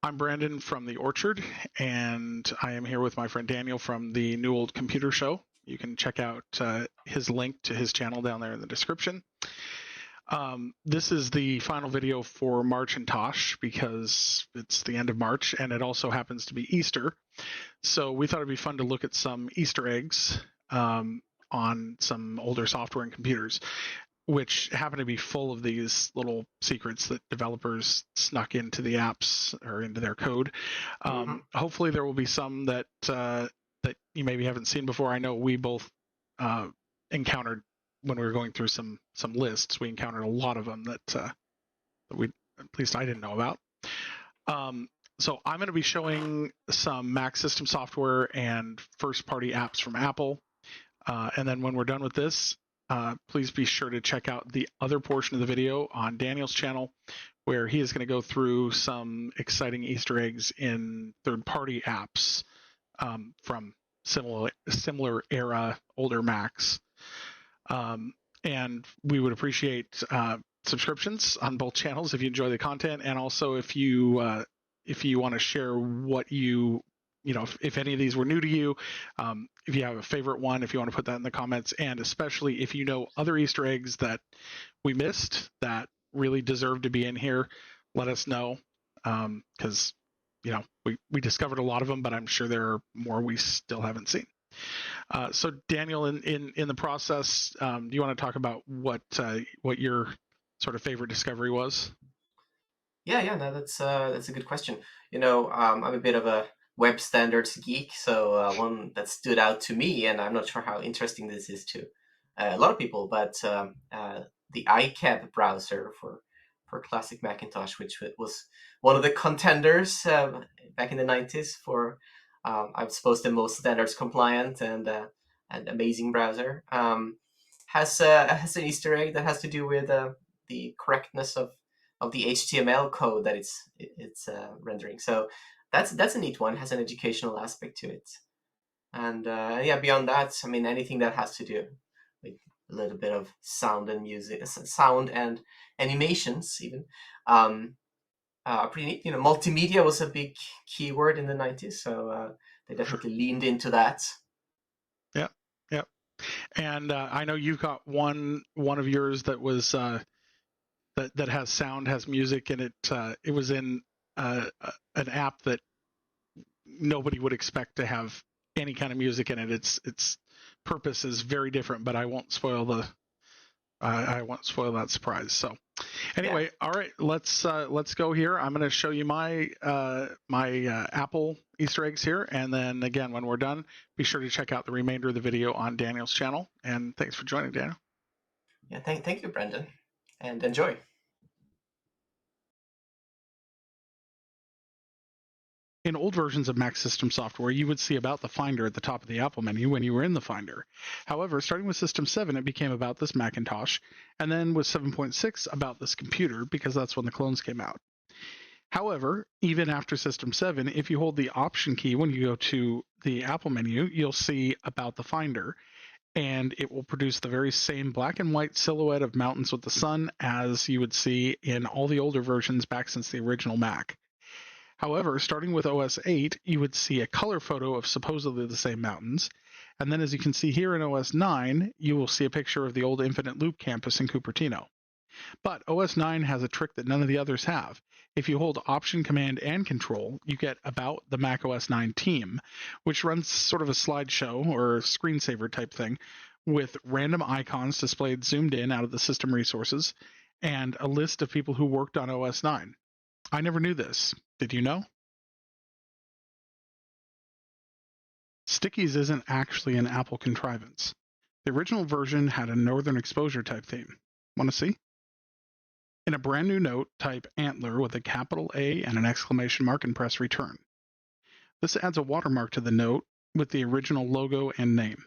I'm Brandon from the Orchard, and I am here with my friend Daniel from the New Old Computer Show. You can check out his link to his channel down there in the description. This is the final video for March and Tosh because it's the end of March, and it also happens to be Easter. So we thought it'd be fun to look at some Easter eggs on some older software and computers, which happen to be full of these little secrets that developers snuck into the apps or into their code. Hopefully there will be some that that you maybe haven't seen before. I know we both encountered when we were going through some lists. We encountered a lot of them that we, at least I didn't know about. So I'm going to be showing some Mac system software and first-party apps from Apple. And then when we're done with this, please be sure to check out the other portion of the video on Daniel's channel, where he is going to go through some exciting Easter eggs in third-party apps from similar era older Macs. And we would appreciate subscriptions on both channels if you enjoy the content, and also if you want to share what if any of these were new to you, if you have a favorite one, if you want to put that in the comments, and especially if you know other Easter eggs that we missed that really deserve to be in here, let us know, because we discovered a lot of them, but I'm sure there are more we still haven't seen. So Daniel, in the process, do you want to talk about what your sort of favorite discovery was? Yeah, no, that's a good question. I'm a bit of a web standards geek, so one that stood out to me, and I'm not sure how interesting this is to a lot of people, but the iCab browser for classic Macintosh, which was one of the contenders back in the 90s for, I suppose, the most standards compliant and amazing browser, has an Easter egg that has to do with the correctness of the HTML code that it's rendering. So that's a neat one. It has an educational aspect to it, and beyond that, I mean, anything that has to do with a little bit of sound and music, sound and animations, even, pretty neat. Multimedia was a big keyword in the 90s, so they definitely leaned into that. Yeah, yeah. And I know you've got one of yours that was that has sound, has music, and it was in an app that nobody would expect to have any kind of music in it. Its purpose is very different, but I won't spoil that surprise. So anyway, All right, let's go here. I'm going to show you my Apple Easter eggs here, and then again, when we're done, be sure to check out the remainder of the video on Daniel's channel. And thanks for joining, Daniel. Yeah, thank you, Brendan, and enjoy. In old versions of Mac system software, you would see About the Finder at the top of the Apple menu when you were in the Finder. However, starting with System 7, it became About This Macintosh, and then with 7.6, About This Computer, because that's when the clones came out. However, even after System 7, if you hold the Option key when you go to the Apple menu, you'll see About the Finder, and it will produce the very same black and white silhouette of mountains with the sun as you would see in all the older versions back since the original Mac. However, starting with OS 8, you would see a color photo of supposedly the same mountains, and then as you can see here in OS 9, you will see a picture of the old Infinite Loop campus in Cupertino. But OS 9 has a trick that none of the others have. If you hold Option, Command, and Control, you get About the Mac OS 9 team, which runs sort of a slideshow or screensaver type thing with random icons displayed zoomed in out of the system resources and a list of people who worked on OS 9. I never knew this. Did you know? Stickies isn't actually an Apple contrivance. The original version had a Northern Exposure type theme. Want to see? In a brand new note, type Antler with a capital A and an exclamation mark and press return. This adds a watermark to the note with the original logo and name.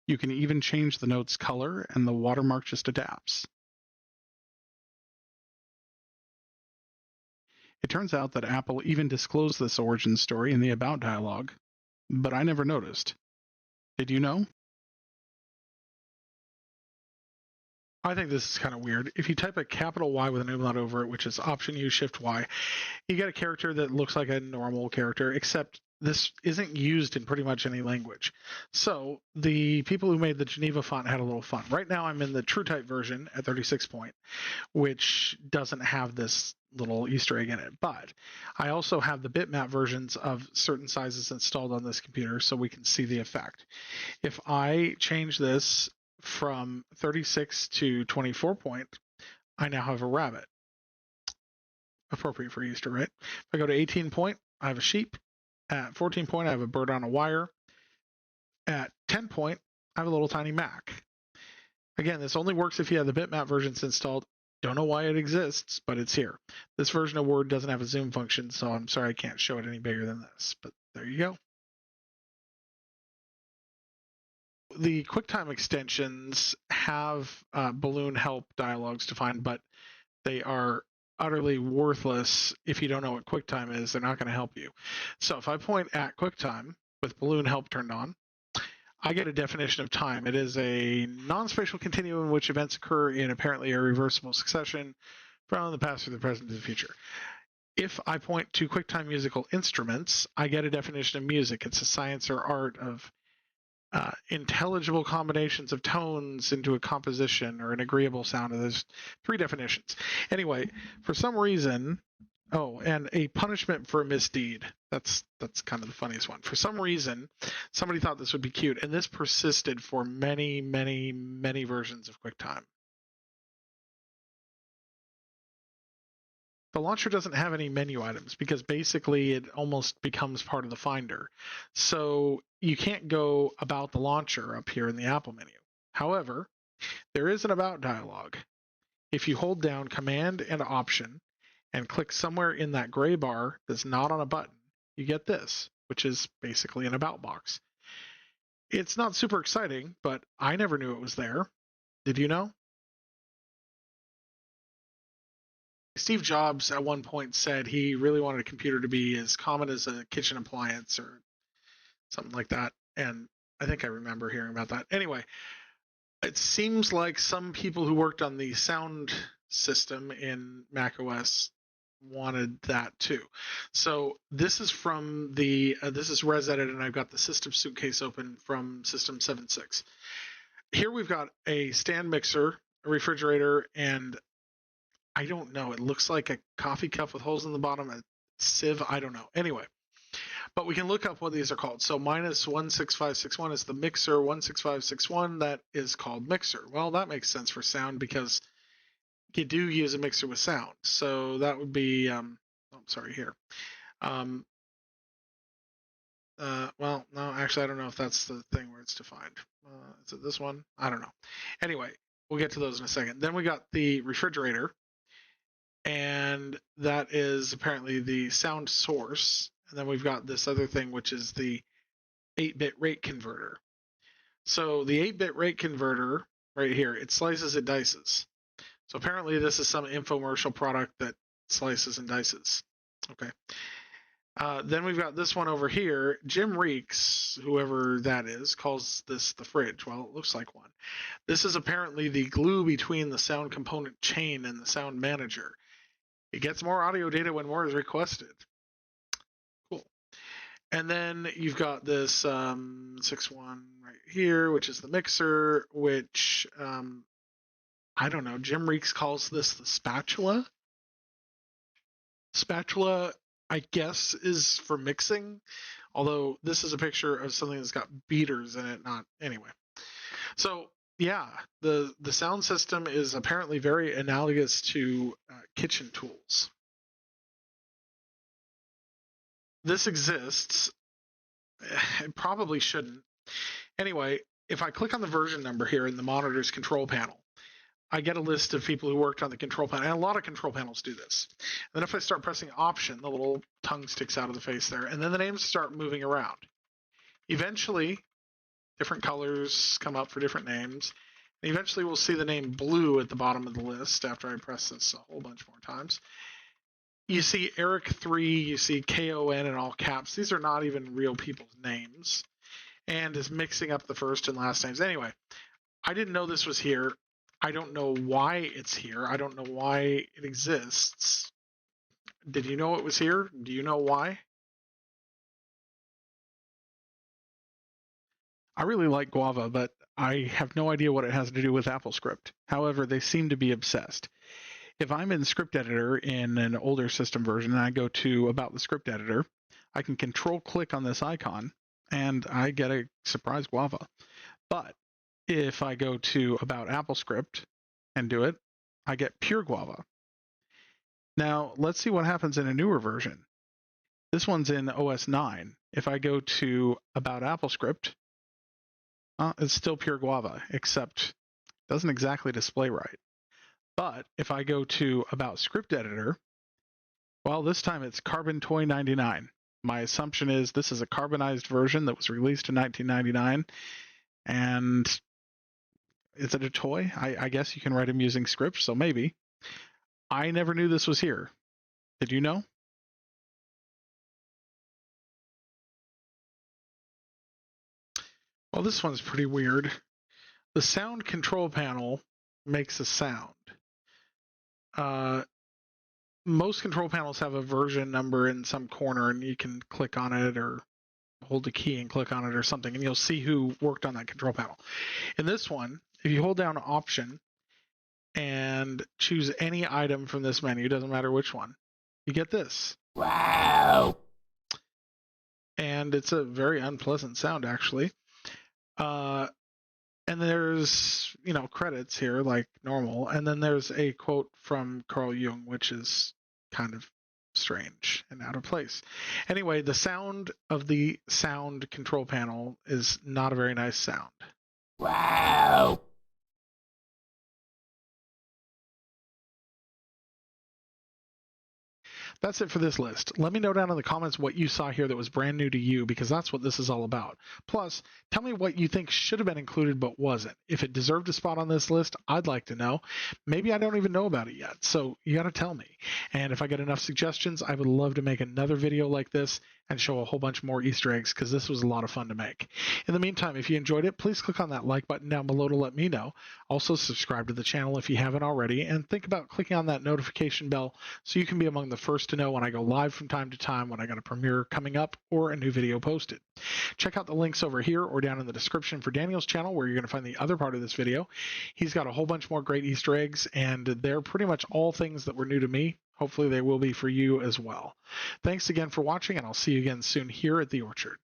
You can even change the note's color and the watermark just adapts. It turns out that Apple even disclosed this origin story in the About dialog, but I never noticed. Did you know? I think this is kind of weird. If you type a capital Y with an umlaut over it, which is Option U Shift Y, you get a character that looks like a normal character, except this isn't used in pretty much any language. So the people who made the Geneva font had a little fun. Right now I'm in the TrueType version at 36 point, which doesn't have this little Easter egg in it. But I also have the bitmap versions of certain sizes installed on this computer so we can see the effect. If I change this from 36 to 24 point, I now have a rabbit. Appropriate for Easter, right? If I go to 18 point, I have a sheep. At 14 point, I have a bird on a wire. At 10 point, I have a little tiny Mac. Again, this only works if you have the bitmap versions installed. Don't know why it exists, but it's here. This version of Word doesn't have a zoom function, so I'm sorry I can't show it any bigger than this, but there you go. The QuickTime extensions have balloon help dialogues defined, but they are utterly worthless if you don't know what QuickTime is. They're not going to help you. So if I point at QuickTime with balloon help turned on, I get a definition of time. It is a non-spatial continuum in which events occur in apparently a reversible succession from the past to the present to the future. If I point to QuickTime musical instruments, I get a definition of music. It's a science or art of intelligible combinations of tones into a composition or an agreeable sound. There's 3 definitions. Anyway, for some reason, and a punishment for a misdeed. That's kind of the funniest one. For some reason, somebody thought this would be cute, and this persisted for many, many, many versions of QuickTime. The launcher doesn't have any menu items because basically it almost becomes part of the Finder. So you can't go about the launcher up here in the Apple menu. However, there is an about dialog. If you hold down Command and Option and click somewhere in that gray bar that's not on a button, you get this, which is basically an about box. It's not super exciting, but I never knew it was there. Did you know? Steve Jobs at one point said he really wanted a computer to be as common as a kitchen appliance or something like that. And I think I remember hearing about that. Anyway, it seems like some people who worked on the sound system in macOS wanted that too. So this is from this is ResEdit, and I've got the system suitcase open from System 7.6. Here we've got a stand mixer, a refrigerator, and I don't know. It looks like a coffee cup with holes in the bottom, a sieve. I don't know. Anyway, but we can look up what these are called. So minus 16561 is the mixer. 16561, that is called mixer. Well, that makes sense for sound because you do use a mixer with sound. So that would be, here. Well, no, actually, I don't know if that's the thing where it's defined. Is it this one? I don't know. Anyway, we'll get to those in a second. Then we got the refrigerator. And that is apparently the sound source. And then we've got this other thing, which is the 8-bit rate converter. So the 8-bit rate converter right here, it slices, it dices. So apparently this is some infomercial product that slices and dices. Okay. Then we've got this one over here. Jim Reeks, whoever that is, calls this the fridge. Well, it looks like one. This is apparently the glue between the sound component chain and the sound manager. It gets more audio data when more is requested. Cool. And then you've got this 6.1 right here, which is the mixer, which I don't know. Jim Reeks calls this the spatula. Spatula, I guess, is for mixing, although this is a picture of something that's got beaters in it. Not anyway. So yeah, the sound system is apparently very analogous to kitchen tools. This exists. It probably shouldn't. Anyway, if I click on the version number here in the monitor's control panel, I get a list of people who worked on the control panel, and a lot of control panels do this. And then if I start pressing Option, the little tongue sticks out of the face there, and then the names start moving around. Eventually, different colors come up for different names. And eventually, we'll see the name Blue at the bottom of the list after I press this a whole bunch more times. You see Eric 3, you see KON in all caps. These are not even real people's names. And is mixing up the first and last names. Anyway, I didn't know this was here. I don't know why it's here. I don't know why it exists. Did you know it was here? Do you know why? I really like guava, but I have no idea what it has to do with AppleScript. However, they seem to be obsessed. If I'm in script editor in an older system version and I go to about the script editor, I can control click on this icon and I get a surprise guava. But if I go to about AppleScript and do it, I get pure guava. Now let's see what happens in a newer version. This one's in OS 9. If I go to about AppleScript, it's still pure guava, except it doesn't exactly display right. But if I go to about script editor, well, this time it's Carbon Toy 99. My assumption is this is a carbonized version that was released in 1999. And is it a toy? I guess you can write them using script, so maybe. I never knew this was here. Did you know? Well, this one's pretty weird. The sound control panel makes a sound. Most control panels have a version number in some corner, and you can click on it or hold a key and click on it or something, and you'll see who worked on that control panel. In this one, if you hold down Option and choose any item from this menu, doesn't matter which one, you get this. Wow. And it's a very unpleasant sound, actually. And there's, credits here like normal. And then there's a quote from Carl Jung, which is kind of strange and out of place. Anyway, the sound of the sound control panel is not a very nice sound. Wow. That's it for this list. Let me know down in the comments what you saw here that was brand new to you, because that's what this is all about. Plus, tell me what you think should have been included but wasn't. If it deserved a spot on this list, I'd like to know. Maybe I don't even know about it yet, so you got to tell me. And if I get enough suggestions, I would love to make another video like this and show a whole bunch more Easter eggs, because this was a lot of fun to make. In the meantime, if you enjoyed it, please click on that like button down below to let me know. Also, subscribe to the channel if you haven't already, and think about clicking on that notification bell so you can be among the first to know when I go live from time to time, when I got a premiere coming up or a new video posted. Check out the links over here or down in the description for Daniel's channel, where you're going to find the other part of this video. He's got a whole bunch more great Easter eggs, and they're pretty much all things that were new to me. Hopefully they will be for you as well. Thanks again for watching, and I'll see you again soon here at the Orchard.